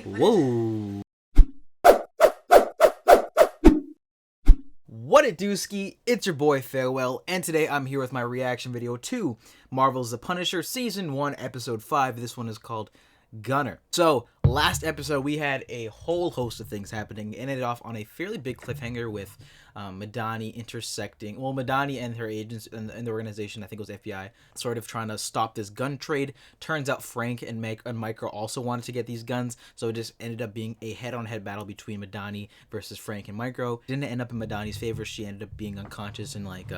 Whoa. What it do, ski? It's your boy Farewell, and today I'm here with my reaction video to Marvel's The Punisher Season 1, Episode 5. This one is called Gunner. So, last episode we had a whole host of things happening. It ended off on a fairly big cliffhanger with Madani intersecting, well, Madani and her agents and the organization, I think it was FBI, sort of trying to stop this gun trade. Turns out Frank and Micro also wanted to get these guns, so it just ended up being a head-on-head battle between Madani versus Frank and Micro. It didn't end up in Madani's favor. She ended up being unconscious and like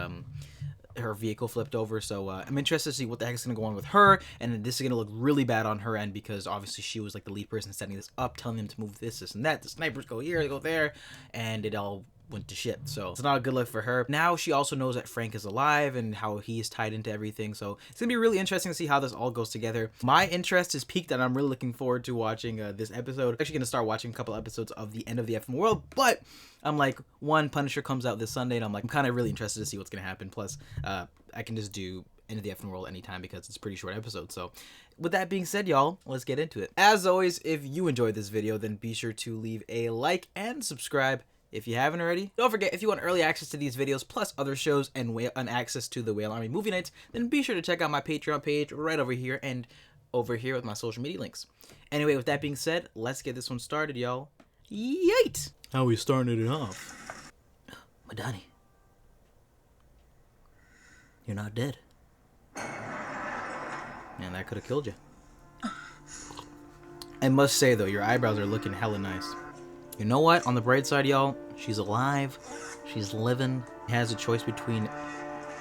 her vehicle flipped over, so I'm interested to see what the heck is going to go on with her, and this is going to look really bad on her end because obviously she was like the lead person setting this up, telling them to move this and that, the snipers go here, they go there, and it all went to shit. So it's not a good look for her. Now she also knows that Frank is alive and how he's tied into everything, so it's gonna be really interesting to see how this all goes together. My interest is peaked and I'm really looking forward to watching this episode. I'm actually gonna start watching a couple episodes of the End of the Effing World, but I'm like, one, Punisher comes out this Sunday and I'm kind of really interested to see what's gonna happen. Plus I can just do End of the Effing World anytime because it's a pretty short episode. So with that being said, y'all, let's get into it. As always, if you enjoyed this video, then be sure to leave a like and subscribe if you haven't already. Don't forget, if you want early access to these videos, plus other shows and access to the Whale Army movie nights, then be sure to check out my Patreon page right over here and over here with my social media links. Anyway, with that being said, let's get this one started, y'all. Yeet! How we starting it off? Madani. You're not dead. Man, that could have killed you. I must say, though, your eyebrows are looking hella nice. You know what? On the bright side, y'all, she's alive. She's living. Has a choice between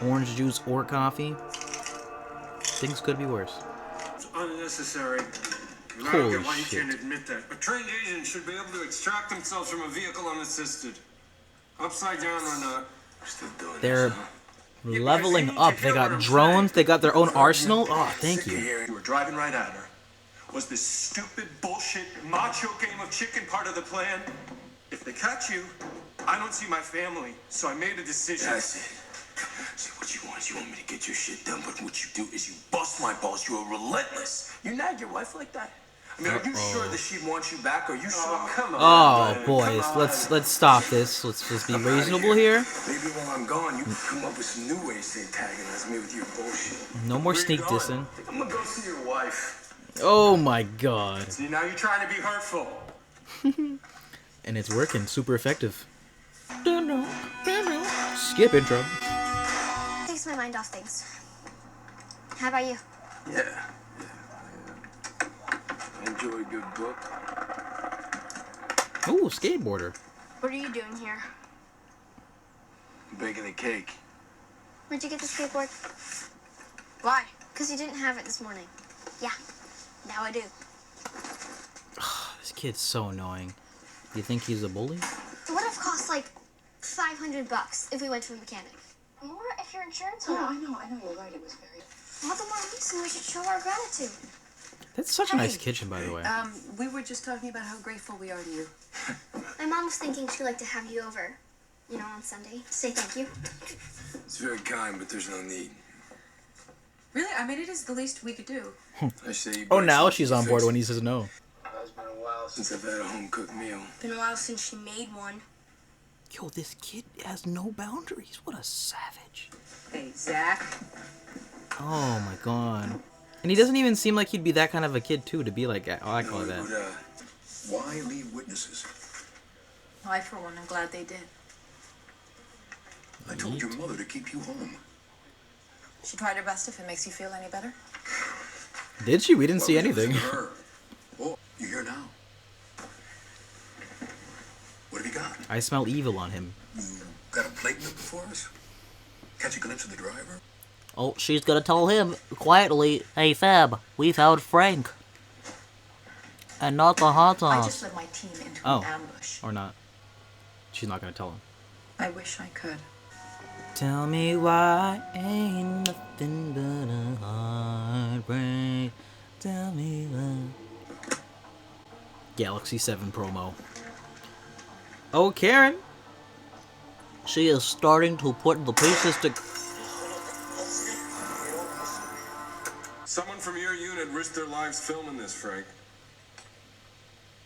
orange juice or coffee. Things could be worse. It's unnecessary. I Holy don't get why you shit. can't admit that. A trained agent should be able to extract themselves from a vehicle unassisted. Upside down or not. We're still doing They're this, huh? leveling up. They got drones. They got their own arsenal. Oh, thank you. You were driving right at her. Was this stupid bullshit macho game of chicken part of the plan? If they catch you, I don't see my family, so I made a decision. That's it. See, what you want is you want me to get your shit done, but what you do is you bust my balls. You are relentless. You nag your wife like that? I mean, are you sure that she wants you back? Are you sure? Oh, come on. Oh, boys, let's stop this. Let's just be reasonable here. Maybe while I'm gone, you can come up with some new ways to antagonize me with your bullshit. No more sneak dissing. I'm gonna go see your wife. Oh my god. See, now you're trying to be hurtful. And it's working. Super effective. Skip intro. Takes my mind off things. How about you? Yeah. I enjoy a good book. Ooh, skateboarder. What are you doing here? Baking a cake. Where'd you get the skateboard? Why? Because you didn't have it this morning. Yeah, now I do. This kid's so annoying. You think he's a bully? It would have cost like $500 if we went to a mechanic. More if your insurance went up. I know, you're right. It was very... All the more reason we should show our gratitude. That's such a nice kitchen, by the way. We were just talking about how grateful we are to you. My mom was thinking she'd like to have you over, you know, on Sunday, to say thank you. It's very kind, but there's no need. Really? I mean, it is the least we could do. I say you Oh, buy now something she's to on board fix when it. he says no. It's been a while since I've had a home-cooked meal. Been a while since she made one. Yo, this kid has no boundaries. What a savage. Hey, Zach. Oh my god. And he doesn't even seem like he'd be that kind of a kid, too, to be like, oh, I call it that. Why leave witnesses? I, for one, am glad they did. I told your mother to keep you home. She tried her best if it makes you feel any better. Did she? We didn't see anything. Her. Oh, you're here now. What have you got? I smell evil on him. You got a plate note for us? Catch a glimpse of the driver? Oh, she's gonna tell him quietly, "Hey Fab, we found Frank. And not the hot I sauce." just led my team into Oh. an ambush. Or not. She's not gonna tell him. I wish I could. Tell me why ain't nothing but a heartbreak. Tell me why. Galaxy 7 promo. Oh, Karen. She is starting to put the pieces to... Someone from your unit risked their lives filming this, Frank.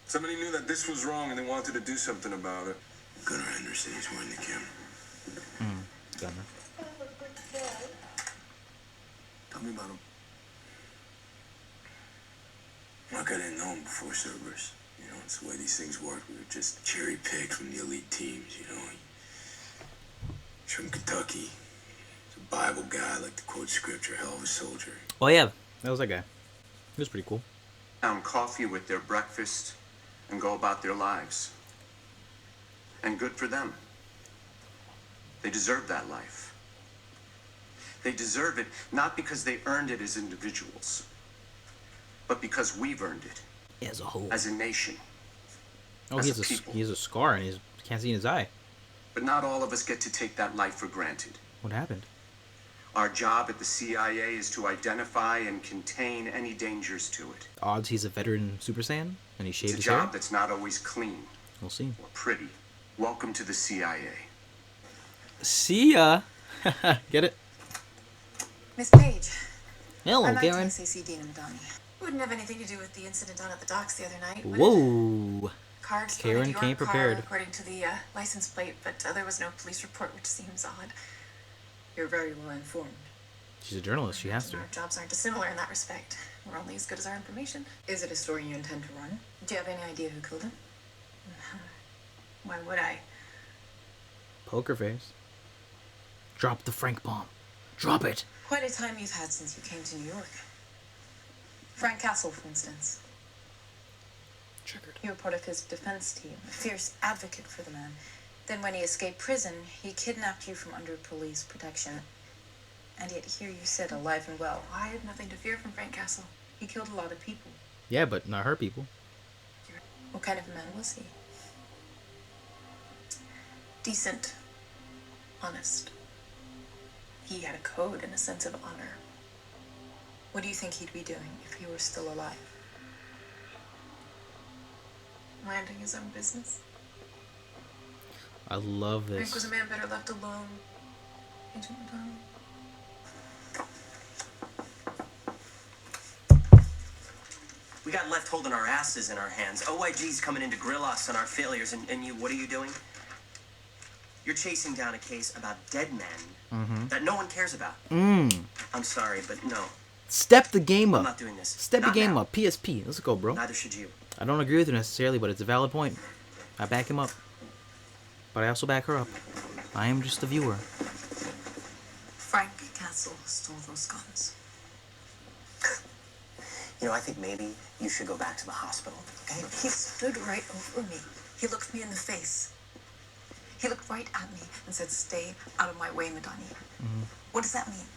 Somebody knew that this was wrong and they wanted to do something about it. Gunnar Henderson is wearing the camera. Gunner. Tell me about him. Like I didn't know him before Cerberus. You know, it's the way these things work. We were just cherry-picked from the elite teams, you know. He's from Kentucky. He's a Bible guy, like to quote scripture, hell of a soldier. Oh yeah, that was that guy. He was pretty cool. Down coffee with their breakfast and go about their lives. And good for them. They deserve that life. They deserve it not because they earned it as individuals, but because we've earned it As a whole. as a nation. Oh, as he a has people. he has a scar and he can't see in his eye. But not all of us get to take that life for granted. What happened? Our job at the CIA is to identify and contain any dangers to it. Odds he's a veteran Super Saiyan and he shaved It's a his job hair? that's not always clean We'll see. or pretty. Welcome to the CIA. See ya! Get it? Miss Page, Hello, I'm acting Karen. as AC Dean and Donnie. Wouldn't have anything to do with the incident down at the docks the other night. would it? Whoa! Cars Karen loaded your came car prepared. according to the license plate, but there was no police report, which seems odd. You're very well informed. She's a journalist, she has to. Our jobs aren't dissimilar in that respect. We're only as good as our information. Is it a story you intend to run? Do you have any idea who killed him? Why would I? Poker face. Drop the Frank bomb. Drop it! Quite a time you've had since you came to New York. Frank Castle, for instance. Triggered. You were part of his defense team, a fierce advocate for the man. Then when he escaped prison, he kidnapped you from under police protection. And yet here you sit alive and well. I had nothing to fear from Frank Castle. He killed a lot of people. Yeah, but not her people. What kind of a man was he? Decent. Honest. He had a code and a sense of honor. What do you think he'd be doing if he were still alive? Minding his own business? I love Frank was this. a man better left alone. Agent Madonna. We got left holding our asses in our hands. OIG's coming in to grill us on our failures, and you, what are you doing? You're chasing down a case about dead men that no one cares about. I'm sorry, but no, Step the game I'm up. not doing this. Step the Not game now. up. PSP. Let's go, bro. Neither should you. I don't agree with her necessarily, but it's a valid point. I back him up. But I also back her up. I am just a viewer. Frank Castle stole those guns. You know, I think maybe you should go back to the hospital, okay? He stood right over me. He looked me in the face. He looked right at me and said, "Stay out of my way, Madani." What does that mean?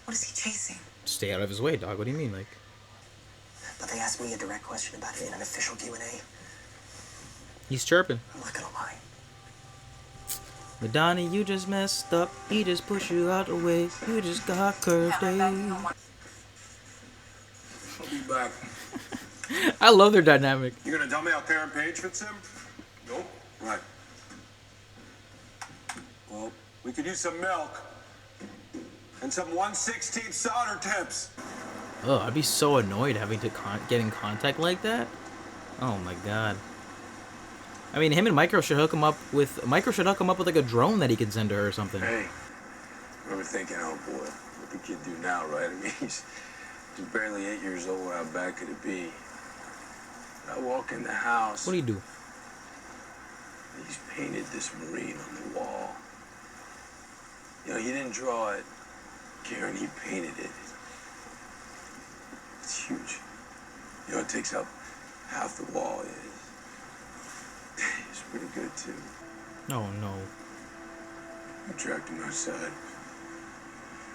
What is he chasing? Stay out of his way, dog. What do you mean? Like, But they asked me a direct question about it in an official Q&A. he's chirping. I'm not gonna lie. Madani, you just messed up. He just pushed you out the way. You just got curved, I'll be back. I love their dynamic. You gonna tell me how Karen Page fits in? Nope. Right. Well, we could use some milk. And some 1/16 solder tips. Oh, I'd be so annoyed having to get in contact like that. Oh my god. I mean, him and Micro should hook him up with like a drone that he can send to her or something. Hey, I remember thinking, oh boy, what the kid do now, right? I mean, he's barely 8 years old. How bad could it be? I walk in the house. What do you do? He's painted this marine on the wall. You know, he didn't draw it, Karen. He painted it. It's huge. You know, it takes up half the wall. It's pretty good too. Oh no. I dragged him outside.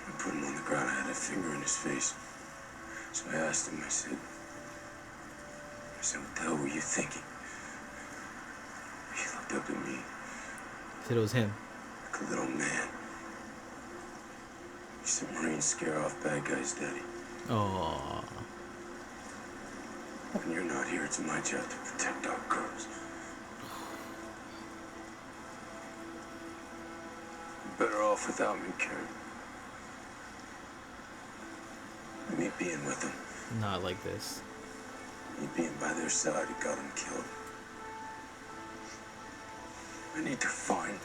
I put him on the ground. I had a finger in his face. So I asked him, I said, what the hell were you thinking? He looked up at me Said it was him. like a little man. He said, Marines scare off bad guys, Daddy. Oh. When you're not here, it's my job to protect our girls. You're better off without me, Karen. Me being with them. Not like this. Me being by their side, it got them killed. I need to find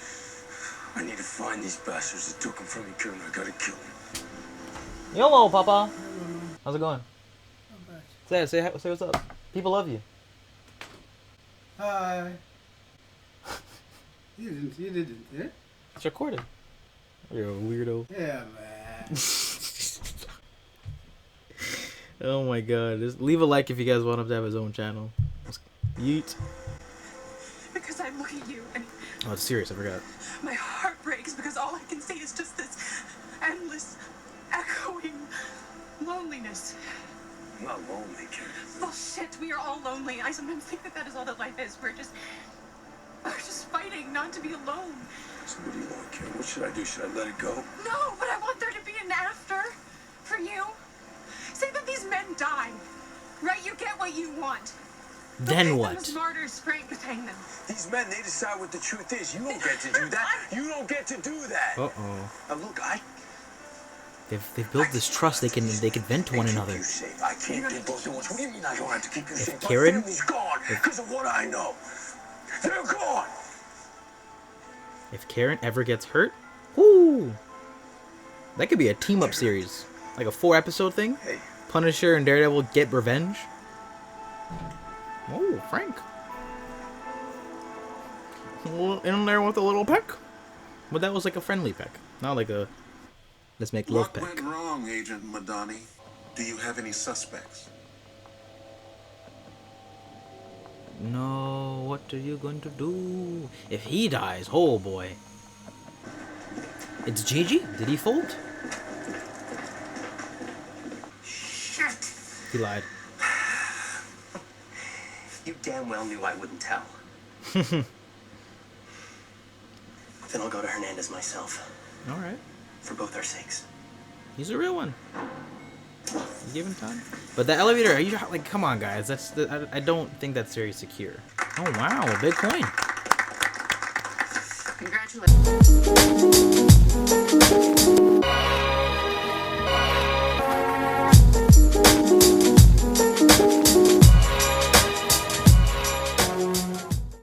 these bastards that took them from me, Kieran. I gotta kill them. YOLO, Papa. How's it going? Say what's up. People love you. Hi. You didn't, yeah? It's recorded. You're a weirdo. Yeah, man. Oh my god. Just leave a like if you guys want him to have his own channel. Yeet. Because I look at you and Oh, it's serious. I forgot. my heart breaks because all I can see is just this endless, echoing loneliness. I'm not lonely, Kieran. Well, shit, we are all lonely. I sometimes think that is all that life is. We're just fighting not to be alone. So what do you want, Kieran? What should I do? Should I let it go? No, but I want there to be an after for you. Say that these men die, right? You get what you want. Then Them what? as martyrs, Frank, but hang them. These men, they decide what the truth is. You don't get to do that. You don't get to do that. Uh-oh. Now look, They've built this trust. They can vent to one another. You safe. I can't keep both at once. What do you mean I don't have to keep you safe? Karen- My family's gone because of what I know. They're gone. If Karen ever gets hurt, whoo, that could be a team-up series, like a 4-episode thing. Hey. Punisher and Daredevil get revenge. Oh, Frank. In there with a little peck. But that was like a friendly peck, not like a let's make love What peck. went wrong, Agent Madani? Do you have any suspects? No, what are you going to do? If he dies, oh boy. It's Gigi? Did he fold? Shit. He lied. You damn well knew I wouldn't tell. Then I'll go to Hernandez myself. Alright. For both our sakes. He's a real one. You give him time. But the elevator, are you like, come on, guys. I don't think that's very secure. Oh wow, a big coin. Congratulations.